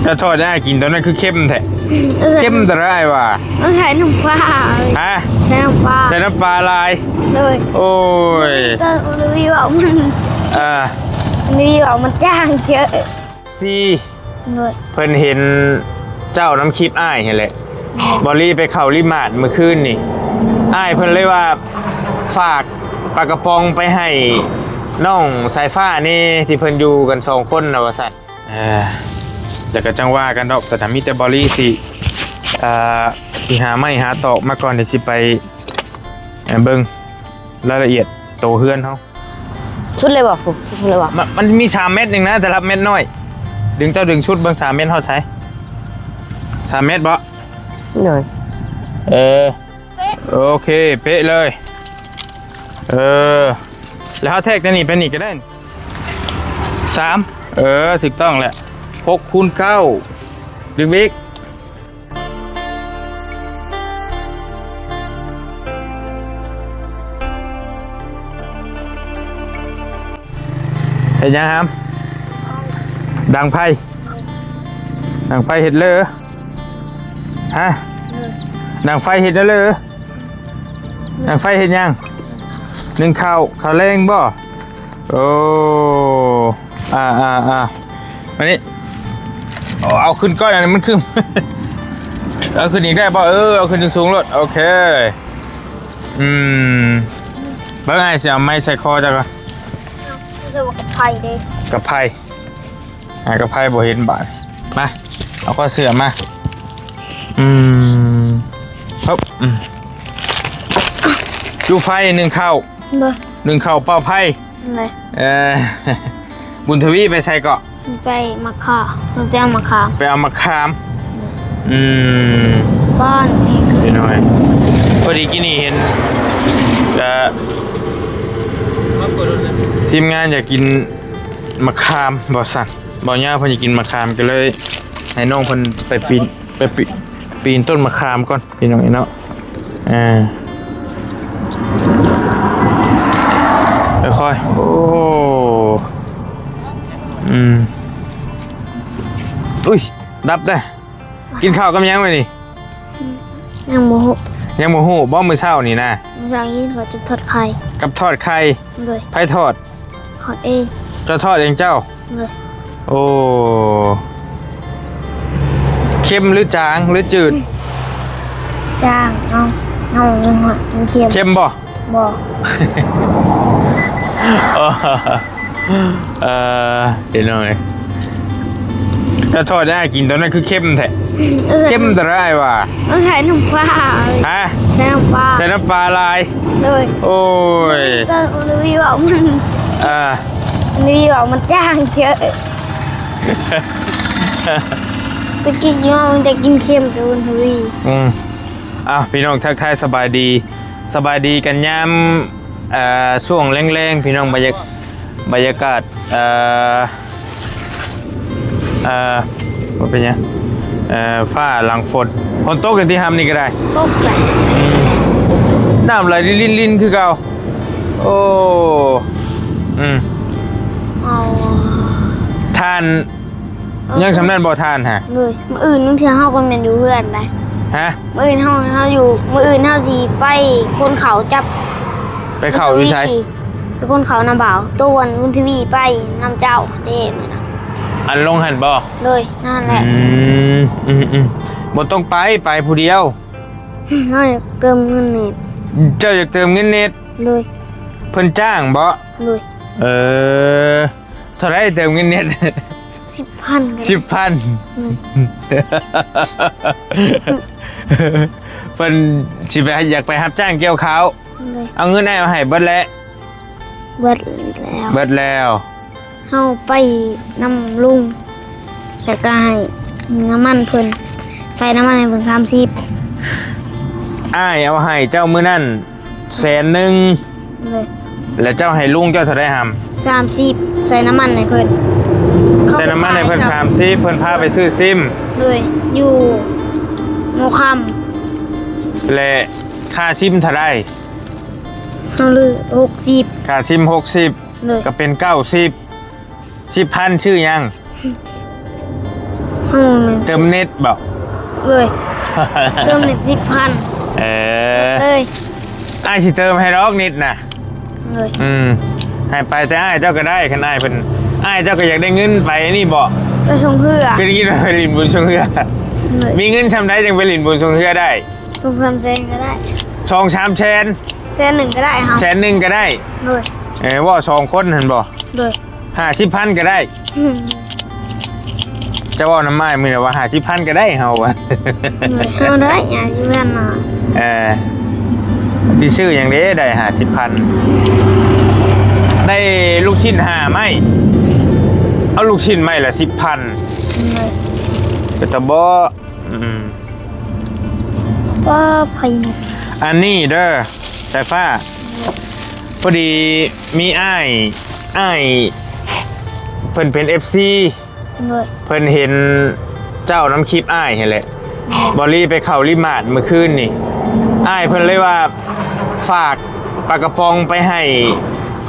จะทอดได้กินตอนนั้นคือเข้มแท้เข้มแต่ได้ว่ะต้องใช้น้ำปลาฮะใช้น้ำปลาใช้น้ำปลาลายเลยโอ้ยแต่รีวิวมันรีวิวมันจ้างเยอะซีเลยเพิ่นเห็นเจ้าน้ำคลิปอ้ายเห็นเลยบอลลี่ไปเข่าริมาดเมื่อคืนนี่อ้ายเพิ่นเลยว่าฝากปลากระป๋องไปให้น้องสายฟ้านี่ที่เพิ่นอยู่กัน2 คนนะว่าซั่นแต่ก็จังว่ากันดอกแต่ถ้ามีแต่บอลลี่สิหาไม่หาตอกมาก่อนเดี๋ยวสิไปเบิ่งรายละเอียดโตเฮือนเฮาชุดเลยบอกผมชุดเลยบอกมันมี3 เม็ดนึงนะแต่ละเม็ดน้อยดึงชุดเบิ่ง3 เม็ดเฮาใช้3 เม็ดบ่เลยโอเคเป๊ะเลยแล้วเขาแทกตัวนี้เป็นอีกก็ได้3ถูกต้องแหละ6 คูณ 9ดึงบิ๊กเห็นยังครับดังไพ่เห็ดเลยฮะดังไฟเห็ดเลยดังไฟเห็ดยัง1 ข้าวแรงบ่โอ้อันนี้เอาขึ้นก้อนอันนี้มันขึ้น เอาขึ้นอีกได้บ่เอาขึ้นสูงๆรถโอเคแล้วไงเสียไม่ใส่คอจังวะกับไผ่เด้กับไผ่กับไผ่บ่เห็นบาดมาเอาข้อเสื่อมาครับจูไฟ1 ข้าว1 ข้าวเป้าไผ่บุญทวีไปใส่เกาะไปมะขามไปเอามะขามบ้านนี่หน่อยพอดีกินนี่เห็นทีมงานอยากกินมะขามบ่สั่นบ่ย่าเพิ่นอยากกินมะขามก็เลยให้น้องเพิ่นไปปีนต้นมะขามก่อนพี่น้องเนาะค่อยๆโอ้อุ้ยดับได้กินข้าวกับยังไงนี่ยังโมโหบ่มื้อเช้านี่นะมื้อเช้านี้เขาจะทอดไข่กับทอดไข่เลยไผทอดเองจะทอดเองเจ้าเลยโอ้เค็มหรือจางหรือจืดจางเอาเค็มบ่เดี๋ยวหน่อยจะทอดได้กินตอนนั้นคือเข้มแท้เข้มแต่ได้ว่ะต้องใช้น้ำปลาฮะใช้น้ำปลาลายเลยโอ้ยแต่รีวิวมันจ้างเยอะตะกี้ย่อมันจะกินเค็มจนทวีพี่น้องทักทายสบายดีกันยามช่วงแรงๆพี่น้องบรรยากาศว่าเป็นยังฟ้าหลังฝนตกกันที่ทำนี่ก็ได้ตกเลยน้ำไหลลินคือเก่าโอ้ทานยังสำเร็จบ่ทานฮะเลยมื้ออื่นนึงเที่ยวเฮาก็แม่นอยู่เพื่อนได้ฮะมื้ออื่นเฮาอยู่มื้ออื่นเฮาสิไปคนเขาจับไปเขาวิชัยไปคนเขาน้ำบ่าวต้วนบุญทวีไปน้ำเจ้าเด้มื้อนะอันลงหันบ่เลยนั่นแหละบ่ต้องไปผู้เดียวเฮาอยากเติมเงินเน็ตเจ้าอยากเติมเงินเน็ตเลยเพิ่นจ้างบ่เลยเท่าไรเติมเงินเน็ต10,000เพิ่นสิไปอยากไปรับจ้างเกี่ยวข้าวเอาเงินให้มาให้เบิดแล้วเฮาไปนำลุงแต่ก็ให้น้ำมันเพิ่นใส่น้ำมันให้เพิ่น30อ้ายเอาให้เจ้ามื้อนั้น100,000เลยแล้วเจ้าให้ลุงเจ้าเท่าไรหำ30ใส่น้ำมันให้เพิ่น30เพิ่นพาไปซื้อซิมเลยอยู่โมคำและค่าซิมเท่าไรเฮาเลย60ค่าซิม60ก็เป็น90 10,000ชื่อยัง เติมเน็ตบอก เลยเติมเน็ต10,000 เออ เลย อ้ายสิเติมให้ดอกเน็ตน่ะ เลย ให้ไปแต่อ้ายเจ้าก็ได้คันอ้ายเพิ่นอ้ายเจ้าก็อยากได้เงินไปนี่บ่ ไปส่งเพื่อ คือกินไปลินบุญชงเฮือ เลย มีเงินทำได้จังไปลินบุญชงเฮือได้ ส่ง3 แสนก็ได้ 2-3 แสน 1 ก็ได้ครับ แสนหนึ่งก็ได้ เลย ว่า2 คนเห็นบ่ เลย 50,000ก็ได้จะว่าน้ำไม้มือว่า50,000ก็ได้เฮาว่ะ เอาได้อย่าชิแม่นน่ะ ที่ชื่ออย่างนี้ได้50,000ได้ลูกชิ้น5ไม้เอาลูกชิ้นไม้ละ10,000 เลย ก็ตะบ่ ว่าไผนี่ อันนี้เด้อสายฟ้าพอดีมีอ้ายเพิ่นเป็น FC เลย เพิ่นเห็นเจ้าน้ำคลิปอ้ายเห็นแหละบอลลี่ไปเข้าริมาร์ทเมื่อคืนนี่อ้ายเพิ่นเลยว่าฝากปลากระป๋องไปให้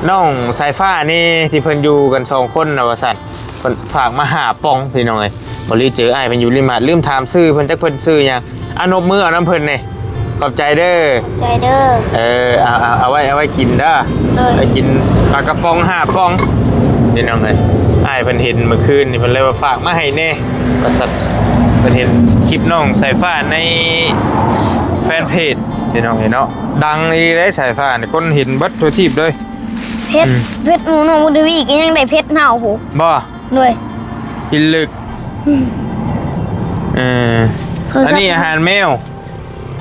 น้องสายฟ้านี่ที่เพิ่นอยู่กัน2 คนนะว่าซั่นเพิ่นฝากมาหาปองพี่น้องเอ้ยบอลลี่เจออ้ายเพิ่นอยู่ริมาร์ทลืมถามชื่อเพิ่นจักเพิ่นชื่อหยังนบมือเอาน้ำเพิ่นนี่ขอบใจเด้อ ใจเด้อ เอาไว้กินเด้อ เลย ไปกินปลากระป๋อง5 ป๋องพี่น้องเอ้ยอ้ายเพิ่นเห็นเมื่อคืนนี่เพิ่นเลยว่าฝากมาให้แน่ประสัตเพิ่นเห็นคลิปน้องสายฟ้าในแฟนเพจพี่น้องเห็นเนาะดังอีได้สายฟ้านี่คนเห็นเบัดทั่วทีบเลย เพชรหนูน้องบุญทวีก็ยังได้เพชรเฮาโห บ่ เลย กินลึกอันนี้อาหารแมว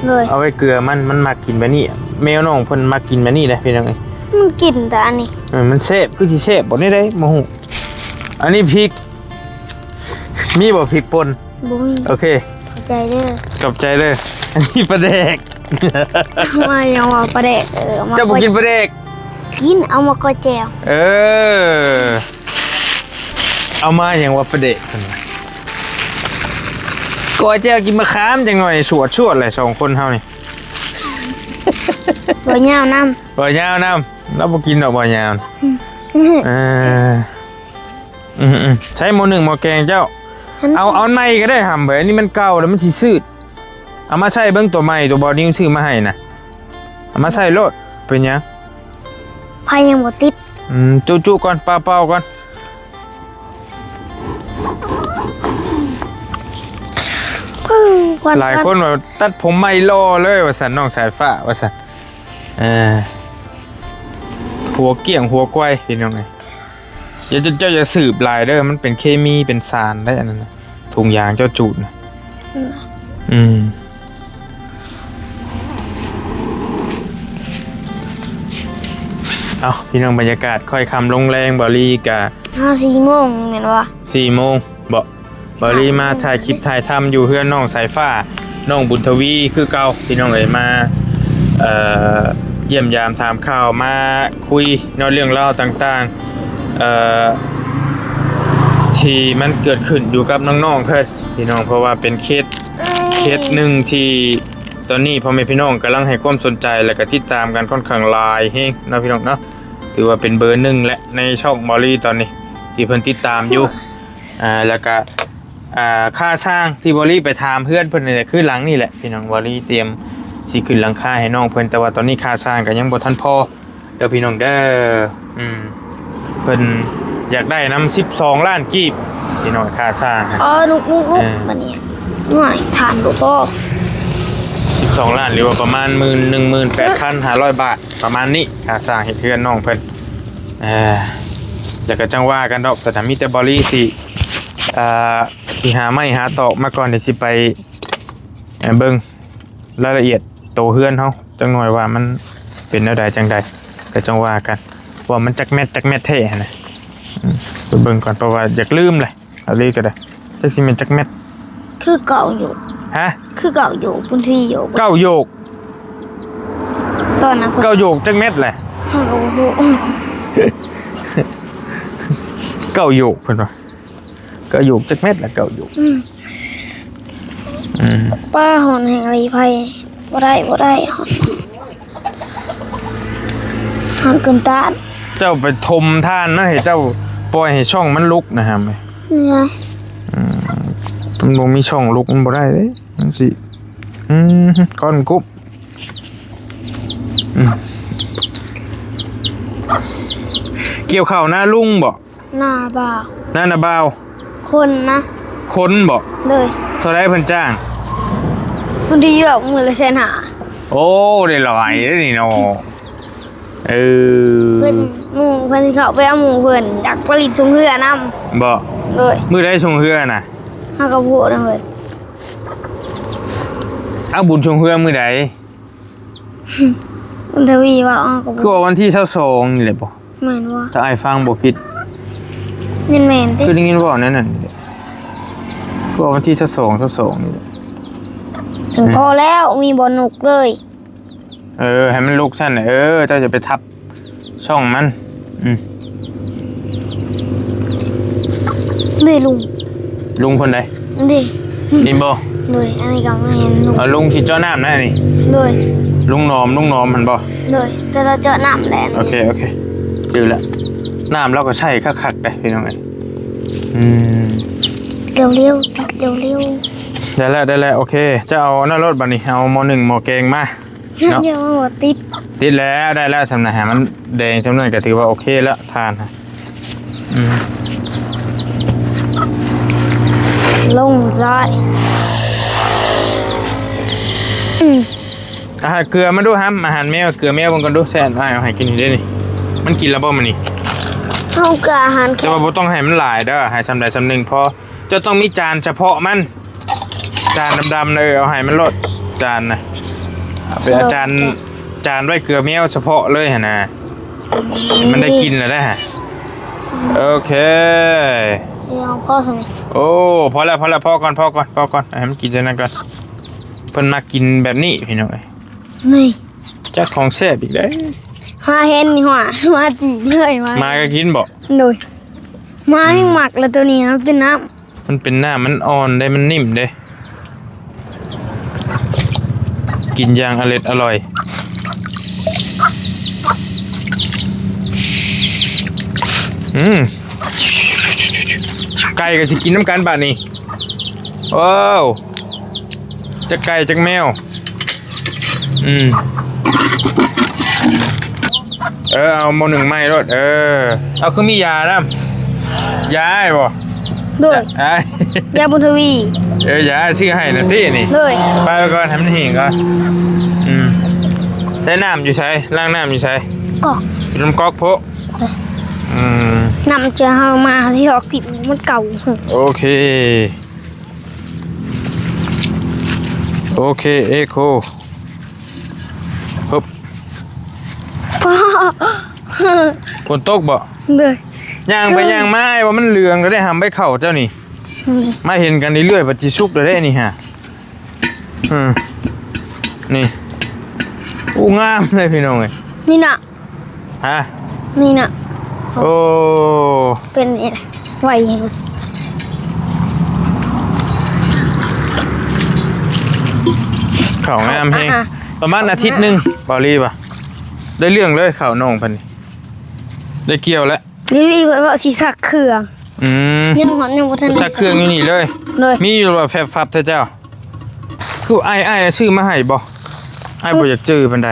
เลย เอาไว้เกลือมันมากินแบบนี้แมวน้องเพิ่นมากินแบบนี้เลยพี่น้องเอ้ย มันกินแต่อันนี้ มันเซฟคือสิเซฟบ่ได้บ่ฮู้อันนี้พริกมีบ่พริกป่น บุ้ย โอเค เข้าใจเด้อ ขอบใจเลยอันนี้ปลาแดก มายังว่าประเดะมา เจ้าบ่กินปลาแดก กินเอามาก้อยแจว เอามาอย่างว่าประเดะก้อยแจ้วกินมะขามจังหน่อยสวดเลย2 คนเฮานี่ บ่ยาวน้ บ่ยาวน้ำเราบ่กินดอกบ่ยาว ำ ใช้หม้อ1หม้อแกงเจ้าเอาใหม่ก็ได้หำเบยอันนี้มันเก่าแล้วมันสิชืดเอามาใช้เบิ่งตัวใหม่ตัวบอดี้ซื้อมาให้น่ะเอามาใส่โลดเป็นหยัง ไผยังบ่ติด จุก่อนเป่าก่อน หลายคนแบบตัดผมไม่รอเลยว่าสันน้องสายฟ้าว่าสันหัวเกี่ยงหัวกล้วยพี่น้องไงเจ้าอย่าสืบลายเด้อมันเป็นเคมีเป็นสารได้อันนั้นนะถุงยางเจ้าจูดนะเอาพี่น้องบรรยากาศค่อยคำลงแรงบรีกะ 4 โมงแม่นบ่ 4 โมงบรีมาถ่ายคลิปถ่ายทำอยู่เพื่อนน้องสายฟ้าน้องบุญทวีคือเก่าพี่น้องเอ๋ยมาเยี่ยมยามถามข่าวมาคุยเรื่องเล่าต่างๆที่มันเกิดขึ้นอยู่กับน้องๆเพื่อนพี่น้องเพราะว่าเป็นเคสหนึ่งที่ตอนนี้พ่อแม่พี่น้องกำลังให้ความสนใจและก็ติดตามกันค่อนข้างหลายเฮ้นะพี่น้องเนาะถือว่าเป็นเบอร์ 1และในช่องบอรี่ตอนนี้ที่เพิ่นติดตามอยู่แล้วก็ค่าสร้างที่บอรี่ไปถามเพื่อนเพิ่นนี่แหละคือหลังนี่แหละพี่น้องบอรี่เตรียมสิขึ้นหลังคาให้น้องเพิ่นแต่ว่าตอนนี้ค่าสร้างก็ยังบ่ทันพอเด้อพี่น้องเด้อเพิ่นอยากได้น้ำ12 ล้านกีบพี่น้องค่าสร้าง นุกบัดนี้หน่อยถามดูพ่อ 12 ล้านหรือว่าประมาณ18,500 บาทประมาณนี้ค่าสร้างเฮ็ดเฮือนน้องเพิ่นแล้วก็จังว่ากันดอกแต่ถ้ามีแต่บอรี่สิหาไม้หาตอกมาก่อนเดี๋ยวสิไปเบิ่งรายละเอียดโตเฮือนเฮาจังหน่อยว่ามันเป็นแนวใดจังใดก็จังว่ากันว่ามันจักแมทแท้นะไปเบิ่งก่อนเพราะว่าอยากลืมเลยเอาเลยก็ได้จักสิแม่นจักแมท คือเก่าอยู่ ฮะ คือเก่าอยู่บุญทวีอยู่ เก้าโยก ตอนนั้น เก้าโยกจักแมทแหละ โอ้โห เก้าโยกเพิ่นว่าเก้าโยกจักแมทแหละเก้าโยก ป้าหอนแห่งอรีไพบ่ได้หอนเกินต้าน เจ้าไปทมท่านนะให้เจ้าปล่อยให้ช่องมันลุกนะครับ เนี่ย มันบ่มีช่องลุกมันบ่ได้เด้จังซี่ก้อนกุ๊บเกี่ยวข้าวหน้าลุงบ่ หน้าบ่าว หน้าบ่าว คนนะ คนบ่ เลย เท่าไรเพิ่นจ้าง บางทีดอกมือละแสนหา โอ้ได้หลายเด้อนี่เนาะเออ เพิ่นหมู่เพิ่นสิเข้าไปเอาหมู่เพิ่นอยากผลิตทรงเรือนำ บ่ เลย มื้อใดชงเฮือน่ะ เฮาก็พูดนะเพิ่น เอาบุญชงเฮือมื้อใด คุณทวีว่าอ้อก็ คือ บ่ ว่าวันที่22นี่แหละบ่ แม่นว่า ถ้าอ้ายฟังบ่ผิด แม่นติ คือได้ยินว่านั่นน่ะคือว่าวันที่22นี่แหละ ถึงพอแล้วมีบ่หนุกเลย ให้มันลุกซั่นน่ะเจ้าจะไปทับช่องมันเลยลุง ลุงคนใด ดิ นี่บ่ เลยอันนี้ก็ไม่เห็นลุง เอาลุงที่เจ้าน้ำนะนี่ เลย ลุงนอมมันบ่ เลยแต่เราเจอน้ำแหลม โอเคดูละน้ำเราก็ใช่คักๆได้พี่น้องเอ้ย เร็วๆติดเร็ว ได้แล้วโอเคจะเอาหน้ารถบัดนี้เอาหม้อ1หม้อแกงมา ๆ เนาะ เดี๋ยวว่าติด ติดแล้วได้แล้วสำนักหามันแดงจำนวนก็ถือว่าโอเคแล้วทานฮะ ลงร้อย อาหารเกลือมาดูครับอาหารแมวเกลือแมวมันก็ดูแซ่บเอาให้กินได้นี่มันกินแล้วบ่มันนี่ เข้ากับอาหาร แต่ แค่ ว่าบ่ต้องให้มันหลายเด้อให้สำใดสำหนึ่งพอจะต้องมีจานเฉพาะมันจานดำๆเลยเอาให้มันลดจานนะเอาเป็นจานไว้เกลือแมวเฉพาะเลยหั่นน่ะมันได้กินแล้วได้ฮะโอเค เดี๋ยวพ่อสมัย โอ้พอแล้วพอก่อนให้มันกินจนนั้นก่อนเพิ่นมากินแบบนี้พี่น้องเอ้ย นี่ จักของแซ่บอีกได้ มาเห็นนี่หัวมาจีเลยมา ก็กินบ่ โดยมาให้หมักแล้วตัวนี้มันเป็นน้ มันเป็นหน้ามันอ่อนได้มันนิ่มได้กินอย่างอร่อยไก่ก็สิกินน้ำกันบาดนี้ว้าวจะไก่จักแมวเอาหม้อ1ไม้รถเอาคือมียานะยาไอ้บ่ ำโดย ไอ้ ยาบุญทวี ยาชื่อให้นะที่นี่ เลย ไปแล้วก่อนทำมันหิงก่อนใช้น้ำอยู่ใช้ล้างน้ำอยู่ใช้ กอก อยู่น้ำก๊อกโพะนำจะเอามาสิออกติดมันเก่า โอเคเอโคฮึบ พ่อ ฝนตกบ่ เลย ย่างไปย่างมาไอ้ว่ามันเหลืองก็ได้หำไปเข่าเจ้านี่มาเห็นกันเรื่อยๆปัจจิชุกเลยได้นี่ฮะนี่อู้งามเลยพี่น้องเอ้ย นี่น่ะ ฮะ นี่น่ะ โอ้ เป็นไหวเห็น เข่างามเฮงประมาณอาทิตย์หนึงบอลี่ป่ะได้เรื่องเลยเข่าน้องพันนี่ได้เกี่ยวแล้ว นี่พี่เพิ่นว่าสิสักเครื่องยังหอนยังบ่ทัน สักเครื่องอยู่นี่เลย เลย มีอยู่แบบแฟบฟับเถอะเจ้าคือไอ้ชื่อมาให้บ่ไอ้บ่อยากจื้อปันใด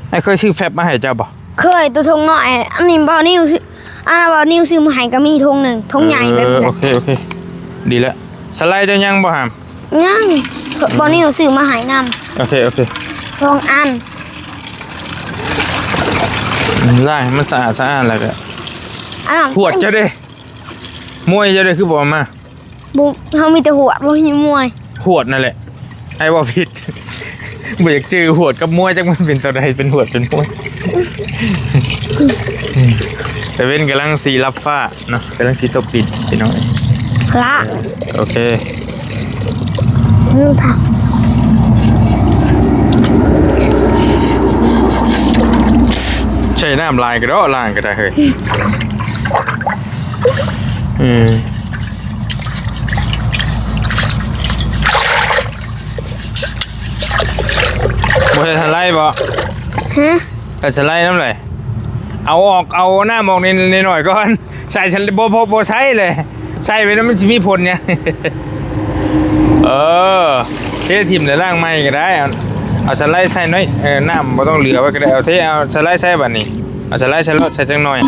ไอ้เคยชื่อแฟบมาให้เจ้าบ่ เคยตัวทงน้อยอันนี้บ่นิ้วซื้ออันนั้นบ่นิ้วซื้อมาให้ก็มีทงหนึงทงใหญ่แบบนั้น โอเคดีแล้วสไลด์จะยังบ่หาม ยังบ่นิ้วซื้อมาให้นำ โอเคทงอัน ล้างให้มันสะอาดแล้วก็ อันนั้น หวดเจ้าเด้มวยเจ้าเด้คือบ่มา บุเฮามีแต่หัวบ่มีมวย หวดนั่นแหละไอ้ว่าผิด บ่อยากจื้อหวดกับมวยจักมันเป็นตัวใดเป็นหวดเป็นมวย แต่เว้นกำลังสีรับฟ้าเนาะกำลังสีตกปิดพี่น้อง พระ โอเค ผัก ใช้น้ำลายก็ได้ล้างก็ได้เฮ้ยบ่ใช่ทันไล่บ่ ฮะ ก็จะไล่น้ำเลยเอาหน้ามองในหน่อยก่อนใส่ฉันบ่ใช้เลยใส่ไปแล้วมันจะมีผลเนี่ย เออเททิมในร่างไม้ก็ได้เอาสไลด์ใส่น้อยน้ำบ่ต้องเหลือไว้ก็ได้เอาเทเอาสไลด์ใส่บัดนี้เอาสไลด์ใส่รถใส่จังหน่อย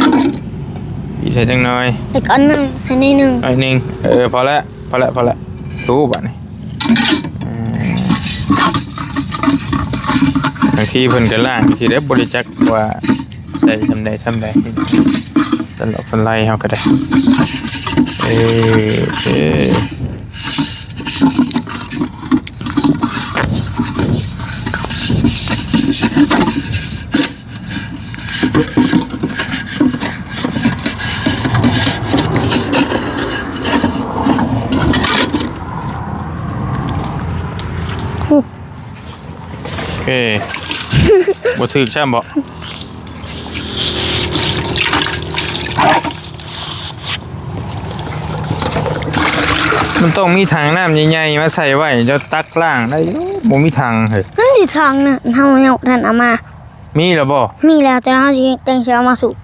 ใส่จังหน่อย แต่ก่อนหนึ่งใส่ในหนึ่ง ไอ้นึงพอแล้วตู้บัดนี้บางทีเพิ่นก็ล่างทีได้บริจักว่าใส่ซำใดสลอกสไลด์เฮาก็ได้โอเคบ่ถึกใช่บ่มันต้องมีถังน้ำใหญ่ๆมาใส่ไว้จะตักล่างได้บ่มีถังเฮ้ย นั่นที่ทางน่ะเฮาเนี่ยท่านเอามา มีแล้วบ่ มีแล้วแต่เฮาสิจังสิเอามาสูบ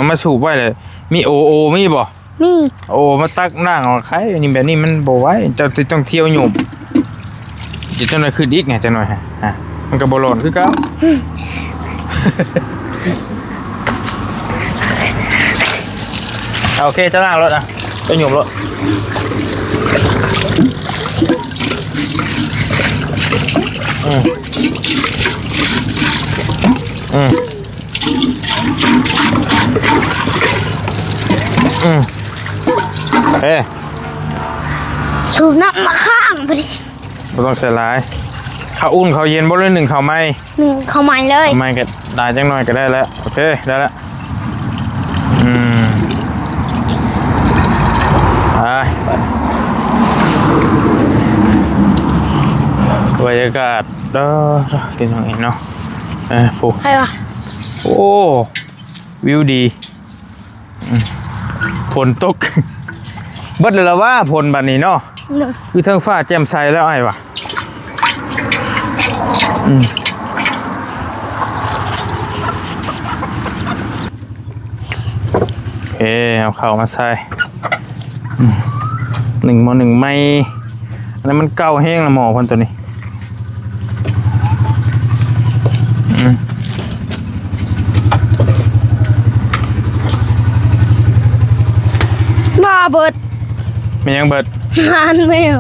มาสูบไว้เลยมีโอมีบ่ มี โอ้มาตักล่างออกใครอันนี้แบบนี้มันบ่ไหวเจ้าต้องเที่ยวหยุ่มจะจังได๋ขึ้นอีกไงจังหน่อยฮะมันก็บ่ร้อนคือเก่า โอเคจะล่างรถอ่ะจะหยุ่มรถเฮ้ย สูบน้ำมาข้างพอดี บ่ต้องใส่หลายข้าวอุ่นข้าวเย็นบ่เลย1ข้าวไหม้ หนึ่งเข้าใหม่เลย ข้าวไหม้ก็ได้จังหน่อยก็ได้แล้วโอเคได้แล้วไปบรรยากาศเป็นยังไงเนาะโอ้ ใครวะ โอ้วิวดีฝนตก เบิดเลยละว่าฝนบัดนี้เนาะ หนึ่ง คือเทิงฟ้าแจ่มใสแล้วไอ้วะเอาเข้ามาใส่1 ม.1ไม่อันนั้นมันเก่าแห้งละหมอคนตัวนี้บ้าเบิด มันยังเบิด งานแมว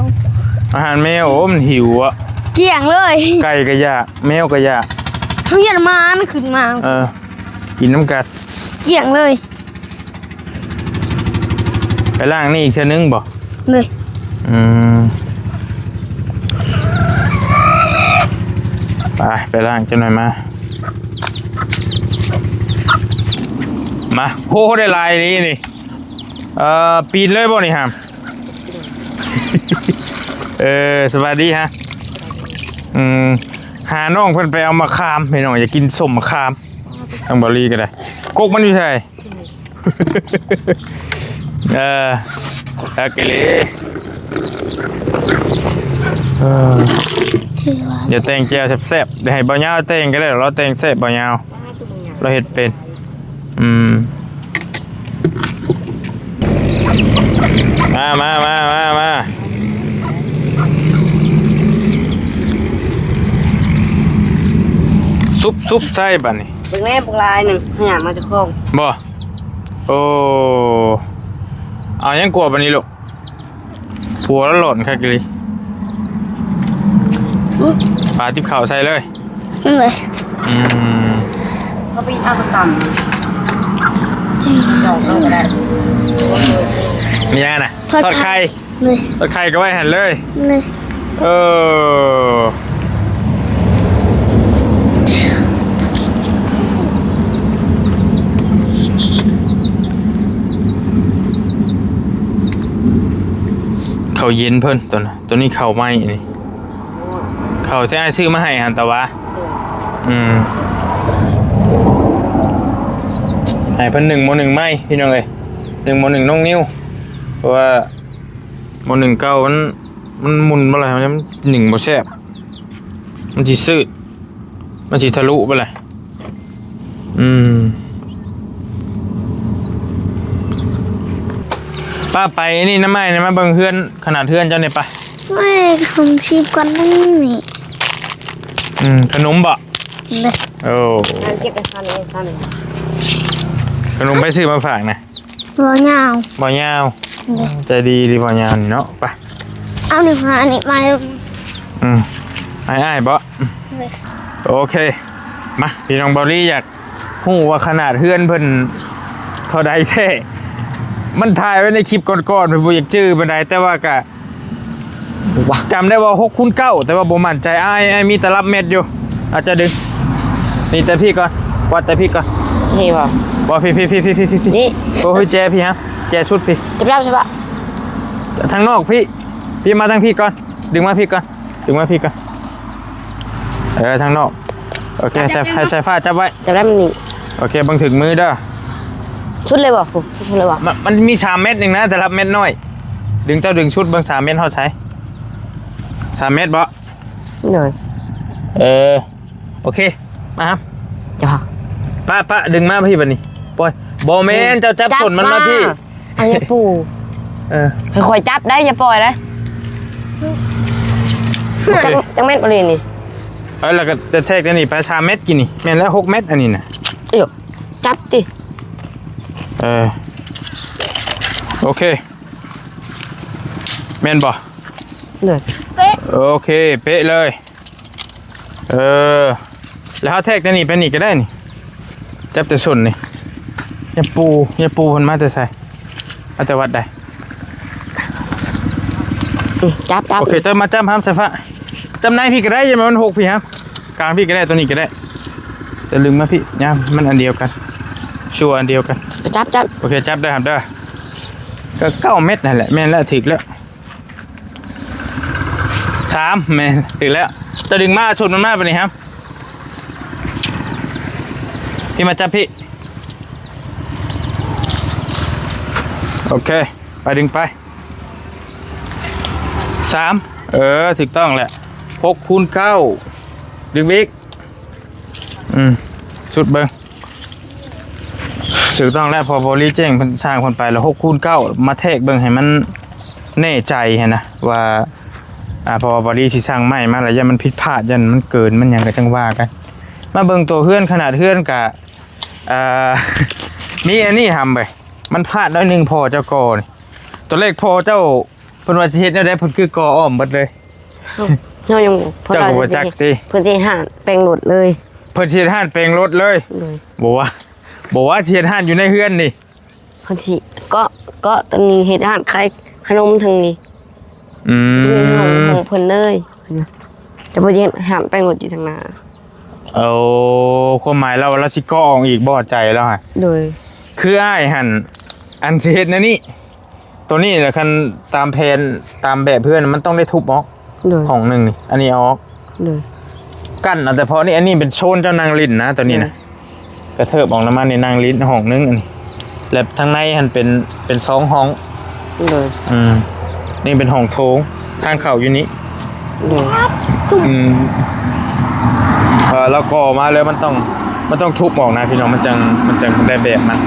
อาหารแมวโอ้มันหิวอะ เกี่ยงเลย ไก่ก็ยากแมวก็ยาก เขาเย็นมานะขึ้นมา กินน้ำกัด เกี่ยงเลย ไปล่างนี่อีกเท่านึงบ่ เลย ไปล่างจังหน่อยมาโหได้ลายนี้นี่ปีนเลยบ่นี่ฮะ สวัสดีฮะหาน้องเพิ่นไปเอามะขามพี่น้องอยากกินส้มมะขามทางบรีก็ได้กกมันอยู่ไส โอเคเลยเดี๋ยวแต่งแก้วแซ่บๆเดี๋ยวให้บ่ยาวแต่งก็ได้เราแต่งแซ่บบ่ยาวเราเฮ็ดเป็นมาซุปใส่บัดนี้ เบิ่งแน่ปลายหนึ่งหยามาจะโค้ง บ่โอ้เอายังกลัวบัดนี้ลูกกลัวแล้วหล่นคักเลยปลาทิพข่าวใส่เลย เลย เขาไปเอาประก จริง ำดอกเราก็ได้ มียังไงน่ะทอดไข่ เลย ทอดไข่ก็ไว้หันเลย เลย เขาเย็นเพิ่นตัวนี้เขาไหม้นี่เขาจะให้ซื้อมาให้หันตะวะให้เพิ่น1 ม.1ไหม้พี่น้องเอ้ย1 ม.1น้องนิ้วเพราะว่า ม.1เก่ามันหมุนบ่ล่ะมัน1บ่แซ่บมันสิซื้อมันสิทะลุไปเลยป้าไปนี่น้ำไม้นี่มาเบิ่งเฮือนขนาดเฮือนเจ้านี่ไป ไม่ทำชิปก่อนนี่ ขนมบ่ เลย โอ้ นั่นเก็บไปซ่อนเองซ่อนเอง ขนมไปซื้อมาฝากนะ รอยาว บ่ยาวใจดีบ่ยาวนี่เนาะไป เอาหนึ่งมาอันนี้มา อ้ายบ่โอเคมาพี่น้องบอลลี่อยากฮู้ว่าขนาดเฮือนเพิ่นเท่าใดแท้มันถ่ายไว้ในคลิปก่อนๆเพิ่นบ่อยากจื้อปานใดแต่ว่าก็จำได้ว่า6คูณ9แต่ว่าบ่มั่นใจอ้ายมีแต่รับเม็ดอยู่อาจจะดึงนี่แต่พี่ก่อนวัดแต่พี่ก่อน ใช่ป่ะ บ่พี่ นี่ โอ้พี่แจพี่ฮะแจชุดพี่ จะรับใช่ปะ ทางนอกพี่มาทางพี่ก่อนดึงมาพี่ก่อนทางนอกโอเคใช้ฟ้าจับไว้ จะรับมันนี่ โอเคบังถึงมือเด้อ ชุดเลยป่ะผมชุดเลยป่ะ มันมี3เม็ดหนึ่งนะแต่รับเม็ดน้อยดึงชุดเบาง3เม็ดเขาใช้3เม็ดบ่ เลย โอเคมาครับ จ้า ป้าดึงมาพี่บัดนี้ปล่อยบอแมนเจ้าจับผลมันมาพี่ อันนี้ปู ค่อยๆจับได้อย่าปล่อยนะ โอเค จังเม็ดบริเวณนี่ แล้วก็จะแทกกันนี่ไป3เม็ดกินนี่แม่นแล้ว6เม็ดอันนี้นะ เดี๋ยวจับดิ โอเคแม่นบ่ เลย โอเคเป๊ะเลยแล้วเขาแทกกันนี่ไปนี่ก็ได้นี่จับแต่ส่วนนี่อย่าปูมันมาแต่ใส่เอาแต่วัดได้ จับ โอเคจะมาจำห้ามใส่ฟ้าจำนายพี่ก็ได้ยังมัน6พี่ครับกลางพี่ก็ได้ตัวนี้ก็ได้แต่ลึงมาพี่ย่ามันอันเดียวกันชัวร์อันเดียวกัน จับ โอเคจับได้ครับเด้อก็9เม็ดนั่นแหละแม่นแล้วถึกแล้ว3แม่นถึกแล้วจะดึงมาชนมันมาไปนี่ครับพี่มาจับพี่โอเคไปดึงไป3ถูกต้องแหละ6คูณ9ดึงอีกสุดเบิ้งถูกต้องแล้วพอบอลี่แจ้งสร้างคนไปแล้ว6คูณ9มาแทกเบิ้งให้มันแน่ใจเห็นนะว่าพอบอลี่ที่สร้างใหม่มาแล้วยันมันผิดพลาดยันมันเกินมันยังก็จังว่ากันมาเบิ้งตัวเฮือนขนาดเฮือนกะมีอันนี้ทำไปมันพลาดน้อยหนึ่งพอเจ้ากอนี่ตัวเลขพอเจ้าเพิ่นว่าสิเฮ็ดแนวใดเพิ่นคือกออ้อมเบิดเลย เรายัง เจ้าก็บ่จักติ พื้นที่ห่านแปลงหลุดเลย เพิ่นสิเฮ็ดห้านแปลงรถเลยบ่ว่าสิเฮ็ดห้านอยู่ในเฮือนนี่ พื้นที่ก็ตอนนี้เฮ็ดห่านขายขนมทางนี้เป็นของเพิ่นเลยจะบ่เฮ็ดห่านแปลงหลุดอยู่ทางหน้า เอาความหมายเราสิกอออกอีกบ่ใจแล้วฮะ โดย คืออ้ายหั่นอันสิเฮ็ดแนวนี้ตัวนี้แหละคันตามแผนตามแบบเพื่อนมันต้องได้ทุบออก โดย ห้องนึงนี่อันนี้เอาออก โดย กั้นเอาแต่พอนี่อันนี้เป็นโซนเจ้านางลิ้นนะตัวนี้นะกระเทิบออกน้ำมันในนางลิ้นห้องนึงอันนี้แล้วทางในหันเป็น2ห้อง โดย นี่เป็นห้องโถงทางเข้าอยู่นี้ โดย แล้วก็มาเลยมันต้องทุบออกนะพี่น้องมันจังได้แบบมัน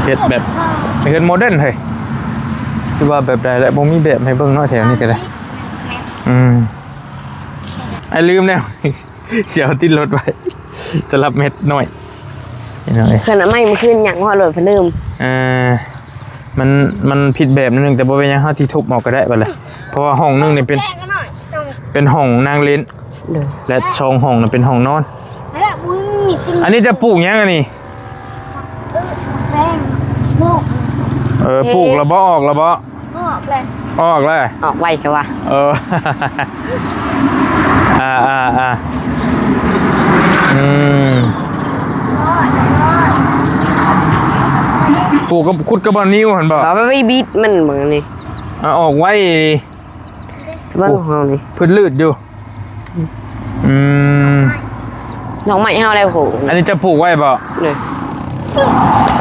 เฮ็ดแบบเฮ็ดโมเดิร์นเฮ้ยคือว่าแบบใดแล้วบ่มีแบบให้เบิ่งเนาะแถวนี้ก็ได้ไอ้ลืมแล้ว เสียวติดรถไว้จะรับเม็ดหน่อยนี่หน่อย ขนาดไม่มาขึ้นหยังว่าโหลดเพิ่นลืม มันผิดแบบนึงแต่บ่เป็นหยังเฮาที่ทุบออกก็ได้บัดเลยเพราะว่าห้องนึงนี่เป็นห้องนางเล่น โดย และ2ห้องน่ะเป็นห้องนอน แล้วมึงมีจึง อันนี้จะปลูกหยังอันนี้ แรงโมก ปลูกแล้วบ่ออกแล้วบ่ ออกเลย ออกแล้ว ออกไวแค่ว่า ปลูกกับขุดกับบอนิ้วหันบ่ บ่ไปบีดมันเหมือนนี่ ออกไว้ เบิ่งของเฮานี่ พื้นลืดอยู่น้องใหม่เฮาแล้วโห อันนี้จะปลูกไว้บ่ เลย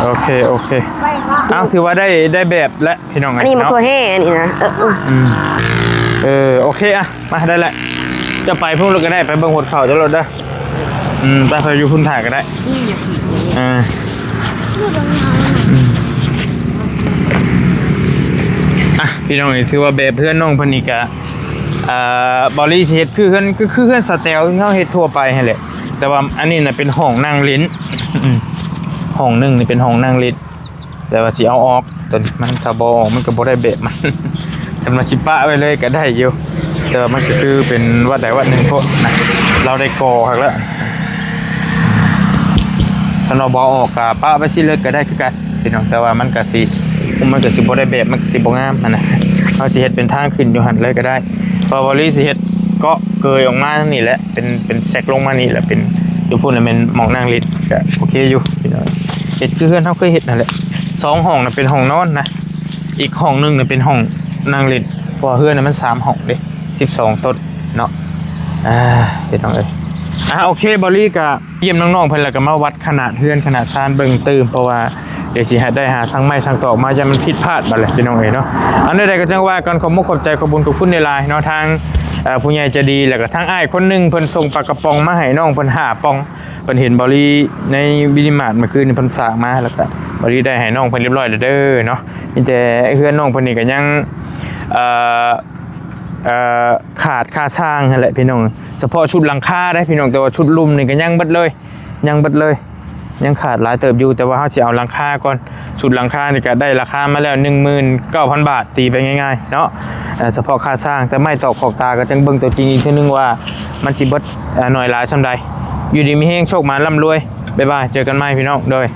โอเคอ้าวถือว่าได้แบบและพี่น้องไง อันนี้มันตัวแห่อันนี้นะโอเคอะมาได้แหละจะไปพุ่งรถก็ได้ไปเบิ่งหดเข่าจะรถได้ไปอยู่พุ่นถ่ายก็ได้ พี่น้องนี่ถือว่าแบบเพื่อนน้องเพิ่นนี่ก็บริสิเฮ็ดคือเพื่อนสเตลที่เขาเฮ็ดทั่วไปให้แหละแต่ว่าอันนี้น่ะเป็นห้องนั่งลิ้นห้องหนึงนี่เป็นห้องนั่งลิ้นแต่ว่าสิเอาออกตอนนี้มันถ้าบ่ออกมันก็บ่ได้แบบมันแต่มาสิปะไว้เลยก็ได้อยู่แต่ว่ามันก็คือเป็นวัดใดวัดหนึ่งพวกนะเราได้ก่อครับแล้วถ้าเราบ่ออกก็ปะไว้สิเลยก็ได้คือกันพี่น้องแต่ว่ามันก็สิบ่ได้แบบมันก็สิบ่งามนะเอาสิเฮ็ดเป็นทางขึ้นอยู่หั่นเลยก็ได้พอบริสิเฮ็ดก็เกยออกมาทางนี้แหละเป็นแซกลงมานี่แหละเป็นอยู่พุ่นน่ะเป็นหม่องนั่งลิ้นก็โอเคอยู่พี่น้องเฮ็ดคือเฮือนเฮาเคยเฮ็ดนั่นแหละ2ห้องน่ะเป็นห้องนอนนะอีกห้องนึงน่ะเป็นห้องนั่งลิ้นเพราะเฮือนน่ะมัน3ห้องเด้12ต้นเนาะพี่น้องเอ้ยโอเคบริก็เยี่ยมน้องๆเพิ่นแล้วก็มาวัดขนาดเฮือนขนาดซานเบิ่งตื่มเพราะว่าเดี๋ยวสิได้หาสั่งไม้สั่งตอกมาจะมันผิดพลาดบัดแหละพี่น้องเอ้ยเนาะอันใดๆก็จังว่ากันขอบมุกขอบใจขอบบุญขอบคุณในไลน์เนาะทางผู้ใหญ่ใจดีแล้วก็ทางอ้ายคนนึงเพิ่นส่งปลากระป๋องมาให้น้องเพิ่น5ปองเพิ่นเห็นบริในมินิมาร์ทเมื่อคืนนี่เพิ่นฝากมาแล้วก็บริได้ให้น้องเพิ่นเรียบร้อยแล้วเด้อเนาะมีแต่เฮือนน้องเพิ่นนี่ก็ยังขาดค่าสร้างนั่นแหละพี่น้องเฉพาะชุดหลังคาได้พี่น้องแต่ว่าชุดลุมนี่ก็ยังเบิดเลยยังขาดหลายเติบอยู่แต่ว่าเขาจะเอาหลังคาก่อนชุดหลังคานี่ก็ได้ราคามาแล้ว 19,000 บาทตีไปง่ายๆเนาะเฉพาะค่าสร้างแต่ไม่ตอกขอกตาก็จังเบิ่งตัวจริงอีกทีนึงว่ามันสิเบิดหน่อยหลายซำใดอยู่ดีมีแฮงโชคมาร่ำรวยบ๊ายบายเจอกันใหม่พี่น้องโดย